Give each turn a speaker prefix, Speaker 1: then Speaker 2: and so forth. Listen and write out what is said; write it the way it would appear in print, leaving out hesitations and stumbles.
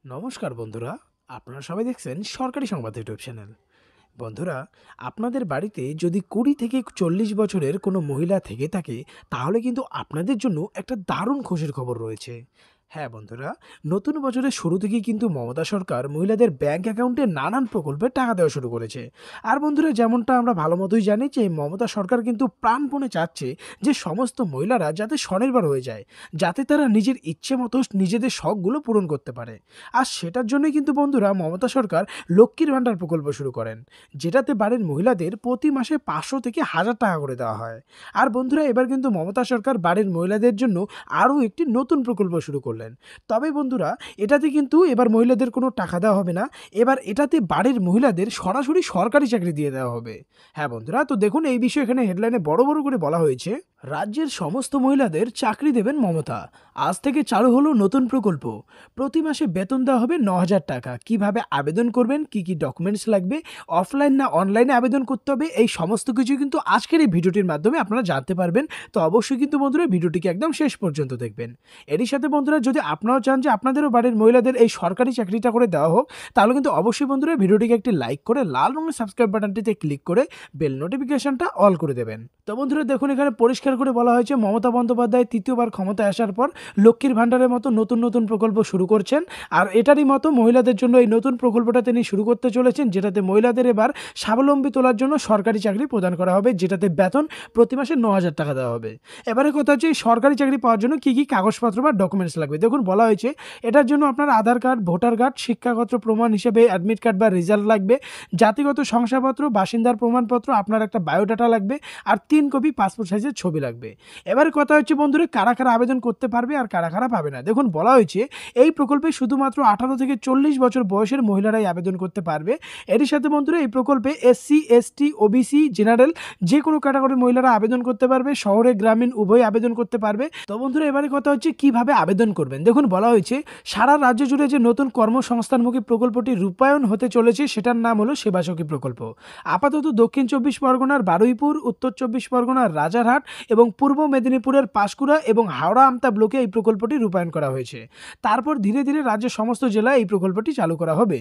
Speaker 1: নমস্কার বন্ধুরা, আপনারা সবাই দেখছেন সরকারি সংবাদ ইউটিউব চ্যানেল। বন্ধুরা, আপনাদের বাড়িতে যদি ২০ থেকে ৪০ বছরের কোনো মহিলা থেকে থাকে, তাহলে কিন্তু আপনাদের জন্য একটা দারুণ খুশির খবর রয়েছে। হ্যাঁ বন্ধুরা, নতুন বছরের শুরু থেকেই কিন্তু মমতা সরকার মহিলাদের ব্যাংক অ্যাকাউন্টে নানান প্রকল্পে টাকা দেওয়া শুরু করেছে। আর বন্ধুরা, যেমনটা আমরা ভালো মতোই জানি যে মমতা সরকার কিন্তু প্রাণপণে চাচ্ছে যে সমস্ত মহিলারা যাতে স্বনির্ভর হয়ে যায়, যাতে তারা নিজের ইচ্ছে মতো নিজেদের শখগুলো পূরণ করতে পারে। আর সেটার জন্যই কিন্তু বন্ধুরা মমতা সরকার লক্ষ্মীর ভাণ্ডার প্রকল্প শুরু করেন, যেটাতে বাড়ির মহিলাদের প্রতি মাসে ৫০০ থেকে ১,০০০ টাকা করে দেওয়া হয়। আর বন্ধুরা, এবার কিন্তু মমতা সরকার বাড়ির মহিলাদের জন্য আরও একটি নতুন প্রকল্প শুরু করলেন। তবে বন্ধুরা, এটাতে কিন্তু এবার মহিলাদের কোনো টাকা দেওয়া হবে না। এবার এটাতে বাড়ির মহিলাদের সরাসরি সরকারি চাকরি দিয়ে দেওয়া হবে। হ্যাঁ বন্ধুরা, তো দেখুন এই বিষয়ে এখানে হেডলাইনে বড় বড় করে বলা হয়েছে, রাজ্যের সমস্ত মহিলাদের চাকরি দেবেন মমতা। আজ থেকে চালু হলো নতুন প্রকল্প। প্রতি মাসে বেতন দেওয়া হবে ৯,০০০ টাকা। কিভাবে আবেদন করবেন, কি কি ডকুমেন্টস লাগবে, অফলাইন না অনলাইনে আবেদন করতে হবে, এই সমস্ত কিছু কিন্তু আজকের এই ভিডিওটির মাধ্যমে আপনারা জানতে পারবেন। তো অবশ্যই কিন্তু বন্ধুরা ভিডিওটিকে একদম শেষ পর্যন্ত দেখবেন। এরই সাথে বন্ধুরা, যদি আপনারাও চান যে আপনাদেরও বাড়ির মহিলাদের এই সরকারি চাকরিটা করে দেওয়া হোক, তাহলে কিন্তু অবশ্যই বন্ধুরা ভিডিওটিকে একটি লাইক করে লাল রঙের সাবস্ক্রাইব বাটনটিতে ক্লিক করে বেল নোটিফিকেশনটা অল করে দেবেন। তো বন্ধুরা দেখুন, এখানে পরিষ্কার করে বলা হয়েছে মমতা বন্দ্যোপাধ্যায় তৃতীয়বার ক্ষমতায় আসার পর লক্ষ্মীর ভাণ্ডারের মতো নতুন নতুন প্রকল্প শুরু করছেন। আর এটারই মতো মহিলাদের জন্য এই নতুন প্রকল্পটা তিনি শুরু করতে চলেছেন, যেটাতে মহিলাদের এবার স্বাবলম্বী তোলার জন্য সরকারি চাকরি প্রদান করা হবে, যেটাতে বেতন প্রতি মাসে ৯,০০০ টাকা দেওয়া হবে। এবারে কথা হচ্ছে, এই সরকারি চাকরি পাওয়ার জন্য কী কী কাগজপত্র বা ডকুমেন্টস লাগবে। দেখুন বলা হয়েছে, এটার জন্য আপনার আধার কার্ড, ভোটার কার্ড, শিক্ষাগত প্রমাণ হিসেবে অ্যাডমিট কার্ড বা রেজাল্ট লাগবে, জাতিগত শংসাপত্র, বাসিন্দার প্রমাণপত্র, আপনার একটা বায়োডাটা লাগবে, আর ৩ কপি পাসপোর্ট সাইজের ছবি লাগবে। এবারে কথা হচ্ছে বন্ধুরা, কারা কারা আবেদন করতে পারবে আর কারা কারা পাবে না। দেখুন বলা হয়েছে, এই প্রকল্পে শুধুমাত্র ১৮ থেকে ৪০ বছর বয়সের মহিলারাই আবেদন করতে পারবে। এরই সাথে বন্ধুরা, এই প্রকল্পে এসসি, এসটি, ওবিসি, জেনারেল যে কোনো ক্যাটাগরির মহিলারা আবেদন করতে পারবে। শহরে গ্রামীণ উভয় আবেদন করতে পারবে। তো বন্ধুরা, এবারে কথা হচ্ছে কিভাবে আবেদন করবেন। দেখুন বলা হয়েছে, সারা রাজ্য জুড়ে যে নতুন কর্মসংস্থানমুখী প্রকল্পটি রূপায়ণ হতে চলেছে, সেটার নাম হলো সেবাসখী প্রকল্প। আপাতত দক্ষিণ ২৪ পরগনার বারুইপুর, উত্তর ২৪ পরগনার রাজারহাট এবং পূর্ব মেদিনীপুরের পাঁশকুড়া এবং হাওড়া আমতা ব্লকে এই প্রকল্পটি রূপায়ণ করা হয়েছে। তারপর ধীরে ধীরে রাজ্যের সমস্ত জেলায় এই প্রকল্পটি চালু করা হবে।